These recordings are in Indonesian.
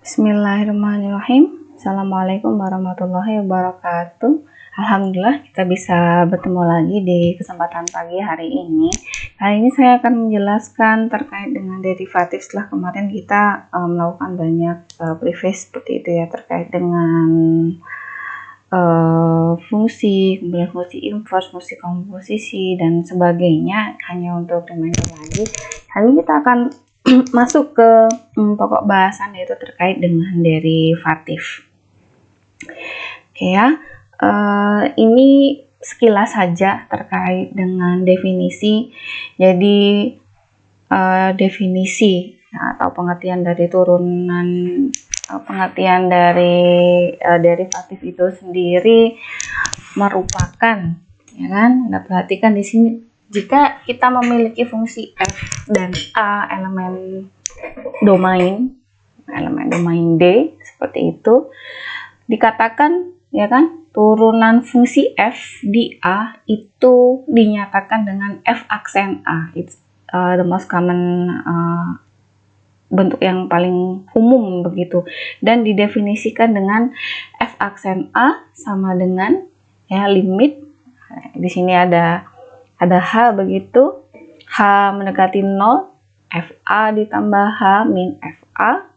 Bismillahirrahmanirrahim. Assalamualaikum warahmatullahi wabarakatuh. Alhamdulillah kita bisa bertemu lagi di kesempatan pagi hari ini. Kali ini saya akan menjelaskan terkait dengan derivatif. Setelah kemarin kita melakukan banyak previous seperti itu ya, terkait dengan fungsi, kemudian fungsi inverse, fungsi komposisi dan sebagainya. Hanya untuk reminder lagi, hari ini kita akan masuk ke pokok bahasan, yaitu terkait dengan derivatif. Oke ya, ini sekilas saja terkait dengan definisi. Jadi definisi ya, atau pengertian dari turunan pengertian dari derivatif itu sendiri merupakan, ya kan? Anda perhatikan di sini, jika kita memiliki fungsi f dan a elemen domain D seperti itu, dikatakan ya kan, turunan fungsi f di a itu dinyatakan dengan f aksen a. It's the most common bentuk yang paling umum begitu, dan didefinisikan dengan f aksen a sama dengan ya limit. Di sini ada h begitu, h mendekati 0, fa ditambah h min fa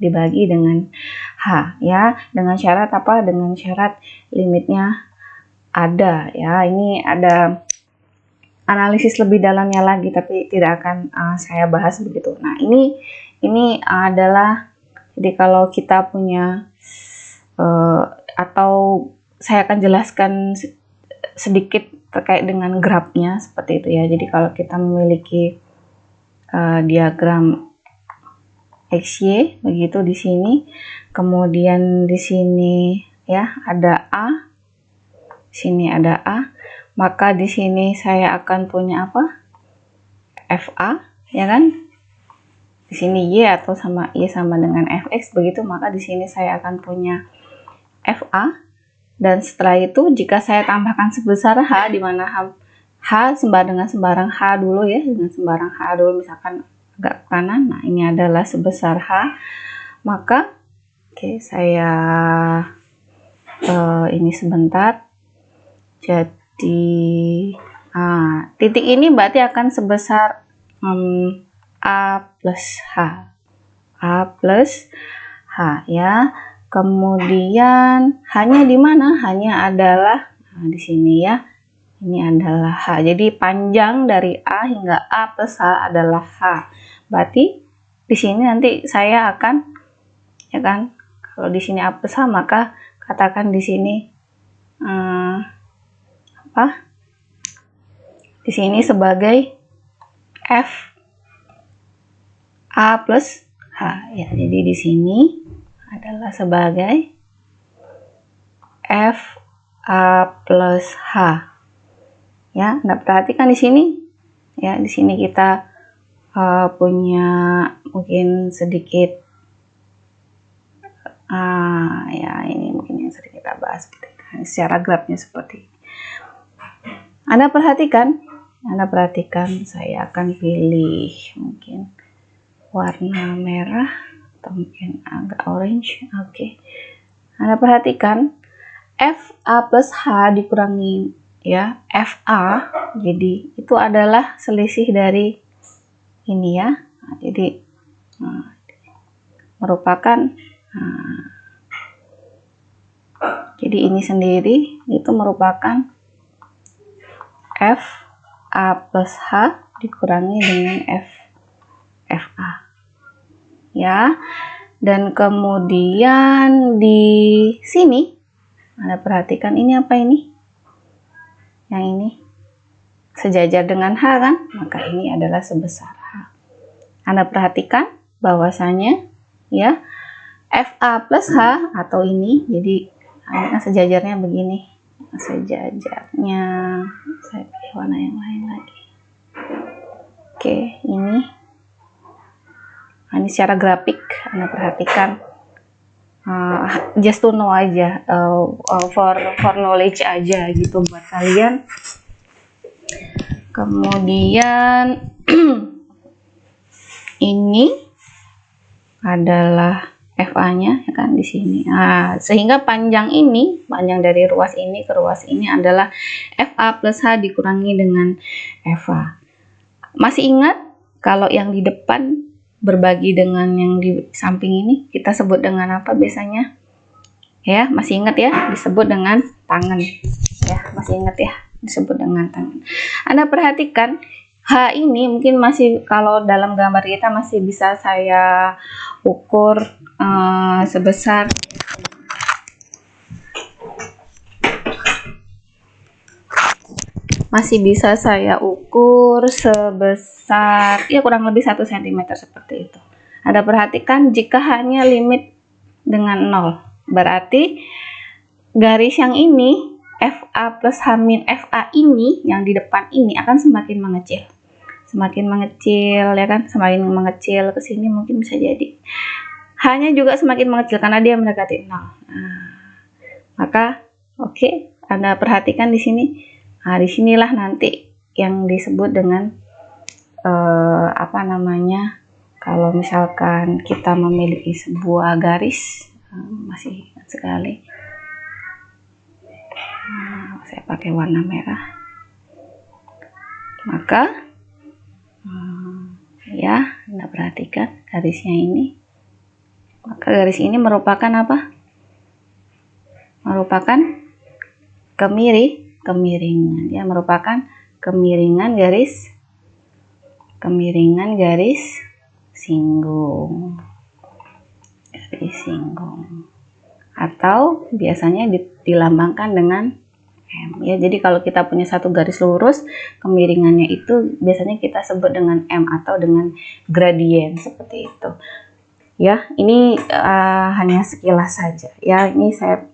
dibagi dengan h ya, dengan syarat apa? Dengan syarat limitnya ada ya. Ini ada analisis lebih dalamnya lagi, tapi tidak akan saya bahas begitu. Nah, ini adalah, jadi kalau kita punya atau saya akan jelaskan sedikit terkait dengan grafnya seperti itu ya. Jadi kalau kita memiliki diagram XY begitu di sini, kemudian di sini ya ada A, sini ada A, maka di sini saya akan punya apa? FA, ya kan? Di sini Y atau sama Y sama dengan Fx begitu, maka di sini saya akan punya FA. Dan setelah itu jika saya tambahkan sebesar H, di mana H dengan sembarang H dulu ya, dengan sembarang H dulu, misalkan agak ke kanan. Nah, ini adalah sebesar H. Maka saya ini sebentar. Jadi titik ini berarti akan sebesar A plus H ya. Kemudian hanya di mana? Hanya adalah di sini ya. Ini adalah H. Jadi panjang dari A hingga A plus H adalah H. Berarti di sini nanti saya akan, ya kan, kalau di sini A plus H, maka katakan di sini apa? Di sini sebagai F A plus H ya. Jadi di sini adalah sebagai F A plus H. Ya, Anda perhatikan di sini. Ya, di sini kita punya mungkin sedikit ya, ini mungkin yang sering kita bahas secara grafnya seperti ini. Anda perhatikan, saya akan pilih mungkin warna merah atau mungkin agak orange. Oke. Anda perhatikan F A plus H dikurangi ya FA, jadi itu adalah selisih dari ini ya. Nah, jadi merupakan jadi ini sendiri itu merupakan F A plus H dikurangi dengan FA ya. Dan kemudian di sini Anda perhatikan, ini apa ini? Yang ini sejajar dengan H kan? Maka ini adalah sebesar H. Anda perhatikan bahwasanya ya FA plus H atau ini, jadi kan sejajarnya begini. Sejajarnya saya pilih warna yang lain lagi. Oke, ini secara grafik Anda perhatikan, just to know aja, for knowledge aja gitu buat kalian. Kemudian ini adalah FA-nya ya kan di sini. Nah, sehingga panjang dari ruas ini ke ruas ini adalah FA plus H dikurangi dengan FA. Masih ingat kalau yang di depan berbagi dengan yang di samping ini kita sebut dengan apa biasanya? Ya, masih ingat ya, disebut dengan tangan. Ya, masih ingat ya, disebut dengan tangan. Anda perhatikan H ini mungkin masih, kalau dalam gambar kita masih bisa saya ukur sebesar ya kurang lebih 1 cm seperti itu. Anda perhatikan jika hanya limit dengan 0, berarti garis yang ini FA plus H min FA ini yang di depan ini akan semakin mengecil ya kan, semakin mengecil ke sini, mungkin bisa jadi hanya juga semakin mengecil karena dia mendekati 0. Maka oke, Anda perhatikan di sini. Nah, disinilah nanti yang disebut dengan apa namanya, kalau misalkan kita memiliki sebuah garis, masih ingat sekali. Saya pakai warna merah. Maka ya, Anda perhatikan garisnya ini. Maka garis ini merupakan apa? Merupakan kemiringan. Dia merupakan kemiringan garis singgung. Atau biasanya dilambangkan dengan M ya. Jadi kalau kita punya satu garis lurus, kemiringannya itu biasanya kita sebut dengan M atau dengan gradien seperti itu. Ya, ini hanya sekilas saja. Ya, ini saya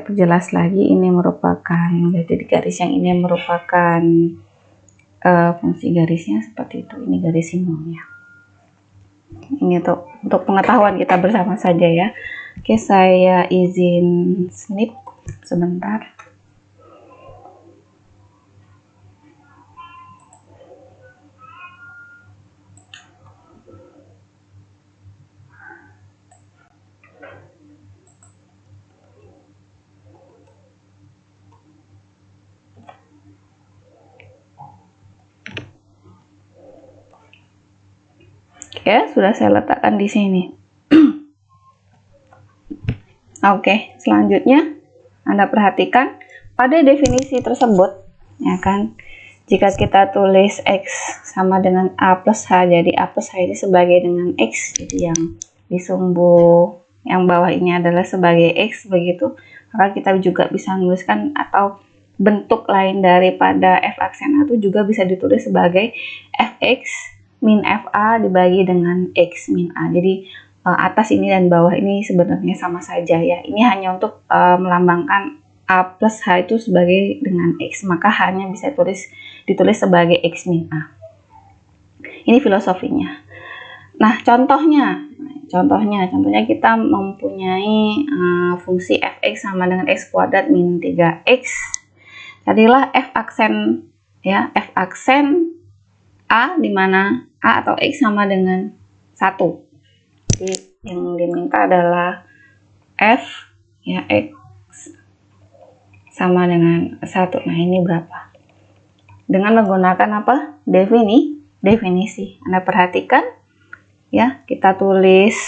perjelas lagi. Ini merupakan, jadi garis yang ini merupakan fungsi garisnya seperti itu. Ini garis singgungnya. Ini untuk pengetahuan kita bersama saja ya. Oke, saya izin snip sebentar. Ya, sudah saya letakkan di sini. Oke, selanjutnya Anda perhatikan pada definisi tersebut, ya kan, jika kita tulis X sama dengan A plus H, jadi A plus H ini sebagai dengan X, jadi yang di sumbu yang bawah ini adalah sebagai X begitu, maka kita juga bisa menuliskan atau bentuk lain daripada F aksen A itu juga bisa ditulis sebagai Fx min FA dibagi dengan X min A. Jadi atas ini dan bawah ini sebenarnya sama saja ya. Ini hanya untuk melambangkan A plus H itu sebagai dengan X, maka H-nya bisa ditulis sebagai X min A. Ini filosofinya. Nah, contohnya kita mempunyai fungsi Fx sama dengan X kuadrat min 3X. Jadilah F aksen ya, F aksen A di mana A atau X sama dengan 1. Jadi yang diminta adalah F ya, X sama dengan 1. Nah, ini berapa? Dengan menggunakan apa? Definisi. Anda perhatikan ya, kita tulis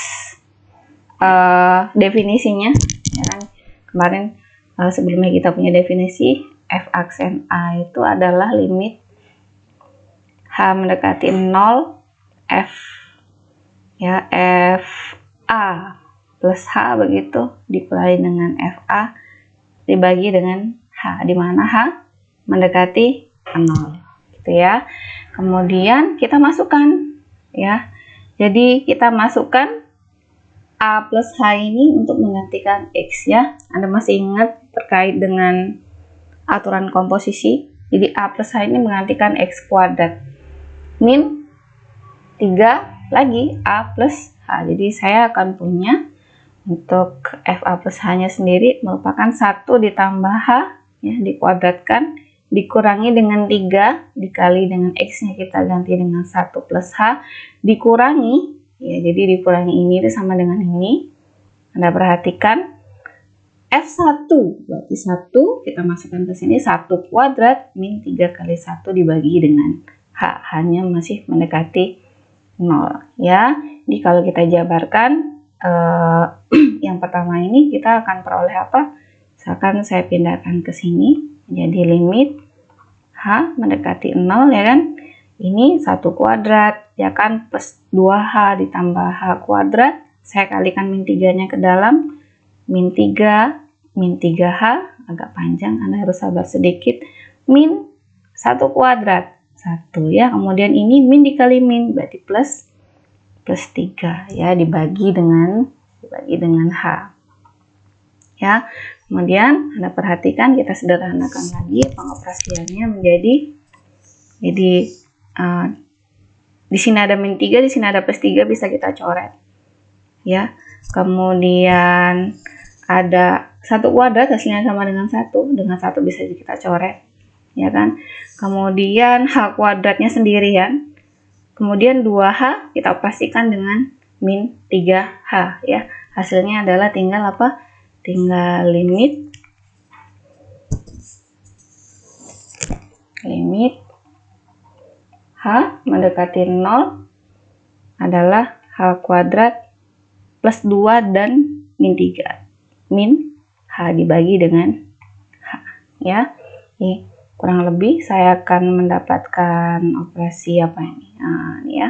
definisinya ya kan. Kemarin sebelumnya kita punya definisi F aksen A itu adalah limit H mendekati 0 F ya, FA plus H begitu dikurangi dengan FA dibagi dengan H, di mana H mendekati 0 gitu ya. Kemudian kita masukkan ya. Jadi kita masukkan A plus H ini untuk menggantikan X ya. Anda masih ingat terkait dengan aturan komposisi? Jadi A plus H ini menggantikan X kuadrat min 3 lagi A plus H. Jadi saya akan punya untuk FA plus H-nya sendiri merupakan 1 ditambah H ya, dikuadratkan dikurangi dengan 3 dikali dengan X-nya kita ganti dengan 1 plus H dikurangi Ya, jadi dikurangi ini itu sama dengan ini. Anda perhatikan F1 berarti 1 kita masukkan ke sini 1 kuadrat min 3 kali 1 dibagi dengan H, hanya masih mendekati 0 ya. Jadi kalau kita jabarkan yang pertama ini kita akan peroleh apa? Misalkan saya pindahkan ke sini jadi limit H mendekati 0 ya kan. Ini 1 kuadrat ya kan, plus 2H ditambah H kuadrat, saya kalikan min 3-nya ke dalam, min 3 min 3H, agak panjang, Anda harus sabar sedikit, min 1 kuadrat, 1 ya, kemudian ini min dikali min, berarti plus 3 ya, dibagi dengan H ya. Kemudian Anda perhatikan, kita sederhanakan lagi pengoperasiannya menjadi, jadi di sini ada min 3, di sini ada plus 3, bisa kita coret ya. Kemudian ada 1 kuadrat hasilnya sama dengan 1 bisa kita coret ya kan. Kemudian H kuadratnya sendirian, kemudian 2H kita operasikan dengan min 3H ya. Hasilnya adalah tinggal apa? Tinggal limit H mendekati 0 adalah H kuadrat plus 2 dan min 3 min H dibagi dengan H ya. Ini kurang lebih saya akan mendapatkan operasi apa ini? Nah, ini ya.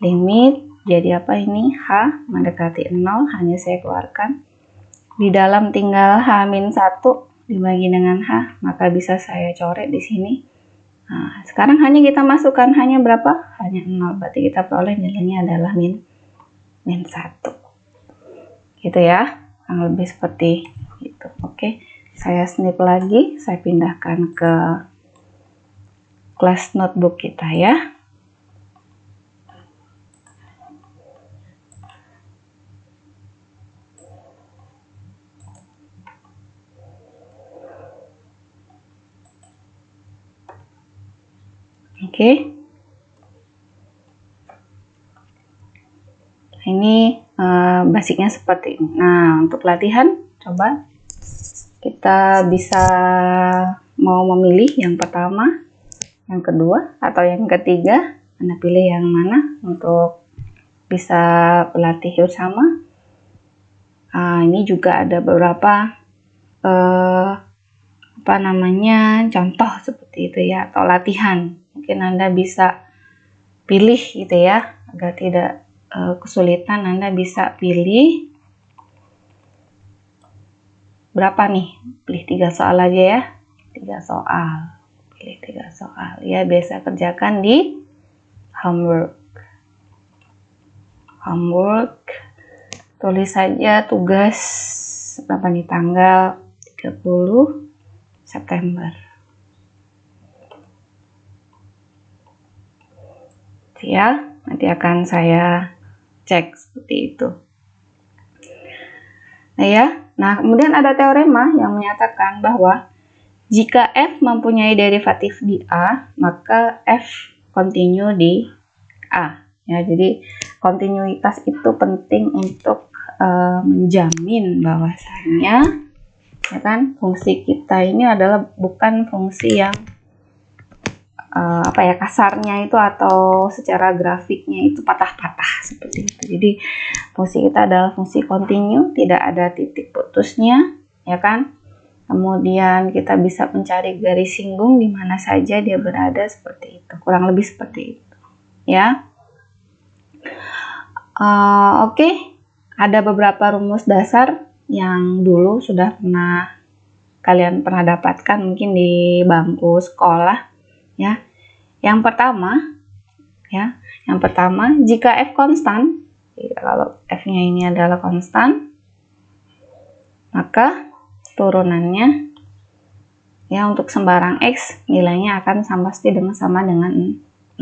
Limit jadi apa ini? H mendekati 0 hanya saya keluarkan. Di dalam tinggal H min 1 dibagi dengan H, maka bisa saya coret di sini. Nah, sekarang hanya kita masukkan hanya berapa? Hanya 0. Berarti kita peroleh nilainya adalah min 1. Gitu ya. Kurang lebih seperti itu. Oke, saya snip lagi, saya pindahkan ke kelas notebook kita ya. Oke, ini basicnya seperti ini. Nah, untuk latihan coba kita bisa mau memilih yang pertama, yang kedua, atau yang ketiga. Anda pilih yang mana untuk bisa berlatih bersama. Ini juga ada beberapa contoh seperti itu ya, atau latihan. Mungkin Anda bisa pilih gitu ya, agar tidak kesulitan. Anda bisa pilih berapa nih, pilih 3 soal aja ya, 3 soal, pilih 3 soal ya, biasa kerjakan di homework, tulis saja tugas berapa nih, tanggal 30 September ya, nanti akan saya cek seperti itu. Nah ya, nah kemudian ada teorema yang menyatakan bahwa jika F mempunyai derivatif di A, maka F kontinu di A. Ya, jadi kontinuitas itu penting untuk menjamin bahwasannya ya kan, fungsi kita ini adalah bukan fungsi yang kasarnya itu atau secara grafiknya itu patah-patah seperti itu. Jadi fungsi kita adalah fungsi kontinu, tidak ada titik putusnya ya kan. Kemudian kita bisa mencari garis singgung di mana saja dia berada, seperti itu, kurang lebih seperti itu ya. Oke, ada beberapa rumus dasar yang dulu sudah kalian pernah dapatkan mungkin di bangku sekolah ya. Yang pertama jika F konstan, kalau F-nya ini adalah konstan, maka turunannya ya untuk sembarang X nilainya akan sama dengan 0.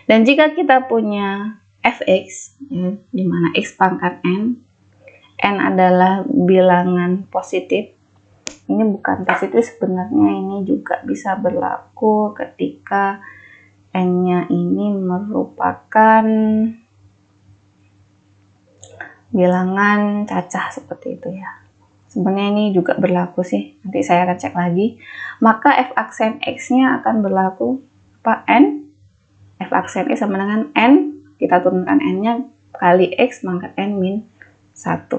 Dan jika kita punya Fx ya, di mana X pangkat N adalah bilangan positif. Ini bukan positif sebenarnya, ini juga bisa berlaku ketika N-nya ini merupakan bilangan cacah seperti itu ya. Sebenarnya ini juga berlaku sih, nanti saya akan cek lagi. Maka f aksen x-nya akan berlaku apa? N. F aksen x sama dengan n, kita turunkan n-nya kali x maka n min 1.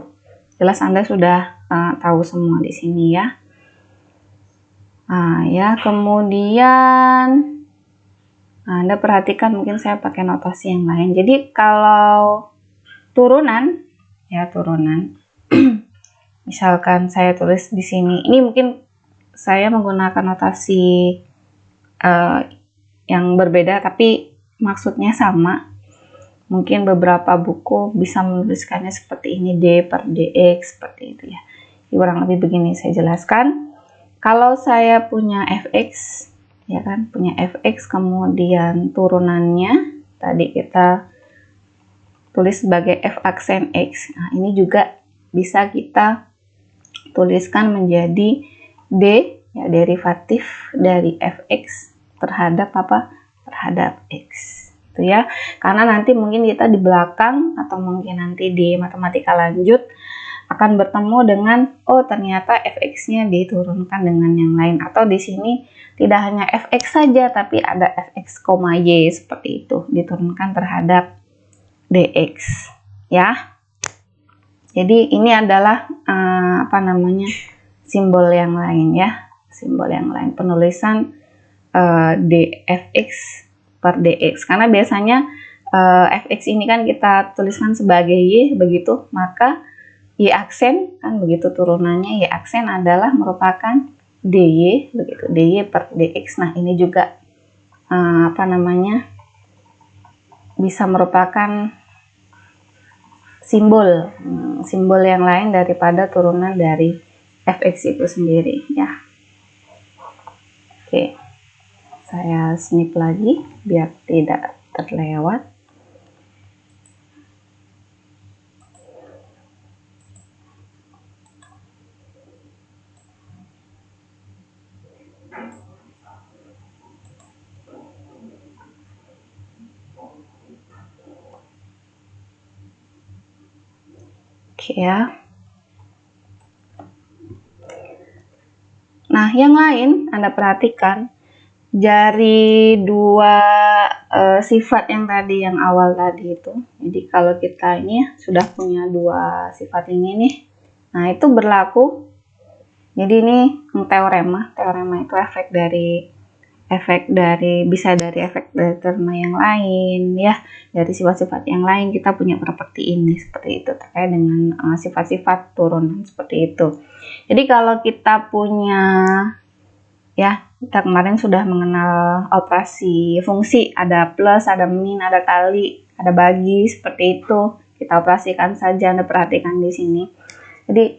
Jelas Anda sudah tahu semua di sini ya. Nah ya, kemudian Anda perhatikan, mungkin saya pakai notasi yang lain. Jadi kalau turunan ya, turunan misalkan saya tulis di sini, ini mungkin saya menggunakan notasi yang berbeda tapi maksudnya sama. Mungkin beberapa buku bisa menuliskannya seperti ini, d per dx, seperti itu ya. Kurang lebih begini saya jelaskan. Kalau saya punya fx, ya kan, punya fx, kemudian turunannya tadi kita tulis sebagai f aksen x. Nah, ini juga bisa kita tuliskan menjadi d, ya, derivatif dari fx terhadap apa? Terhadap x. Itu ya. Karena nanti mungkin kita di belakang atau mungkin nanti di matematika lanjut akan bertemu dengan ternyata fx-nya diturunkan dengan yang lain, atau di sini tidak hanya fx saja tapi ada fx, y seperti itu diturunkan terhadap dx ya. Jadi ini adalah simbol yang lain ya, simbol yang lain, penulisan dfx per dx, karena biasanya fx ini kan kita tuliskan sebagai y begitu, maka y aksen kan begitu turunannya, y aksen adalah merupakan dy begitu, dy per dx. Nah ini juga bisa merupakan simbol yang lain daripada turunan dari fx itu sendiri ya. Oke, saya snip lagi biar tidak terlewat. Ya. Nah, yang lain Anda perhatikan dari dua sifat yang tadi, yang awal tadi itu. Jadi kalau kita ini sudah punya dua sifat ini nih, nah itu berlaku. Jadi ini teorema itu bisa dari efek determa yang lain ya, dari sifat-sifat yang lain kita punya properti ini seperti itu terkait dengan sifat-sifat turunan seperti itu. Jadi kalau kita punya ya, kita kemarin sudah mengenal operasi fungsi, ada plus, ada min, ada kali, ada bagi, seperti itu kita operasikan saja. Anda perhatikan di sini. Jadi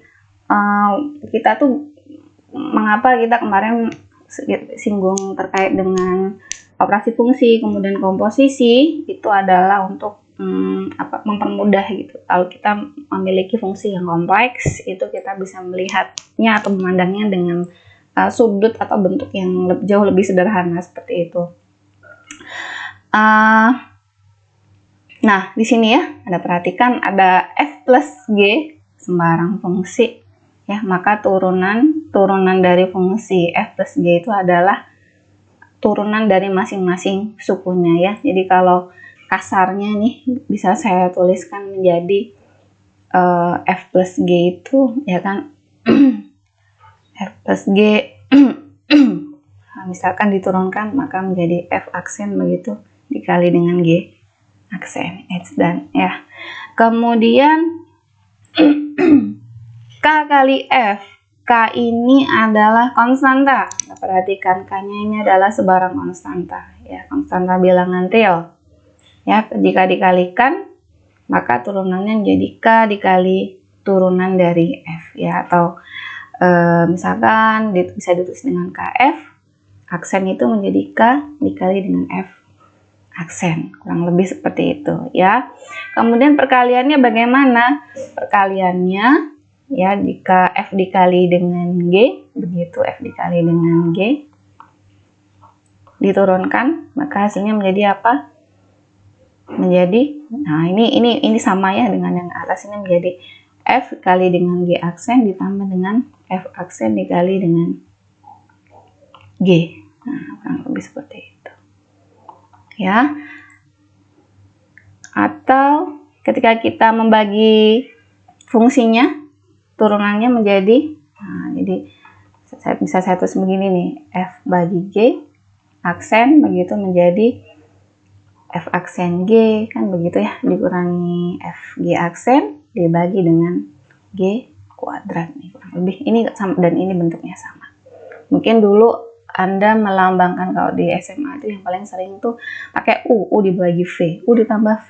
kita tuh mengapa kita kemarin singgung terkait dengan operasi fungsi kemudian komposisi, itu adalah untuk mempermudah gitu. Kalau kita memiliki fungsi yang kompleks, itu kita bisa melihatnya atau memandangnya dengan sudut atau bentuk yang jauh lebih sederhana seperti itu. Nah di sini ya, Anda perhatikan ada f plus g sembarang fungsi ya, maka turunan dari fungsi f plus g itu adalah turunan dari masing-masing sukunya ya. Jadi kalau kasarnya nih bisa saya tuliskan menjadi f plus g itu ya kan f plus g misalkan diturunkan maka menjadi f aksen begitu dikali dengan g aksen h dan ya. Kemudian k kali f, k ini adalah konstanta. Nah, perhatikan k-nya ini adalah sebarang konstanta ya, konstanta bilangan real ya. Jika dikalikan maka turunannya menjadi k dikali turunan dari f ya, atau misalkan bisa ditulis dengan kf, aksen itu menjadi k dikali dengan f aksen, kurang lebih seperti itu ya. Kemudian perkaliannya bagaimana? Perkaliannya ya, jika f dikali dengan g begitu, f dikali dengan g diturunkan maka hasilnya menjadi apa? Menjadi Nah, ini sama ya dengan yang atas, ini menjadi F kali dengan G aksen ditambah dengan F aksen dikali dengan G. Nah, kurang lebih seperti itu. Ya. Atau ketika kita membagi fungsinya, turunannya menjadi, nah, jadi bisa saya tulis begini nih, F bagi G aksen, begitu menjadi F aksen G, kan begitu ya, dikurangi F G aksen dibagi dengan G kuadrat nih, kurang lebih ini sama, dan ini bentuknya sama. Mungkin dulu Anda melambangkan kalau di SMA itu yang paling sering tuh pakai U dibagi V, U ditambah V,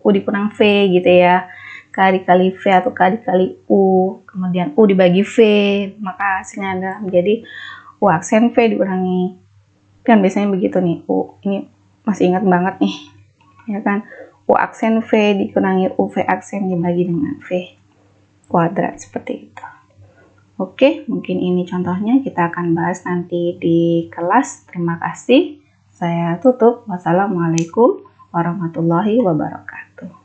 U dikurang V gitu ya, K dikali V atau K dikali U, kemudian U dibagi V, maka hasilnya adalah menjadi U aksen V dikurangi, kan biasanya begitu nih, U ini masih ingat banget nih, ya kan, U aksen V dikurangi U V aksen dibagi dengan V kuadrat, seperti itu. Oke, mungkin ini contohnya, kita akan bahas nanti di kelas. Terima kasih, saya tutup. Wassalamualaikum warahmatullahi wabarakatuh.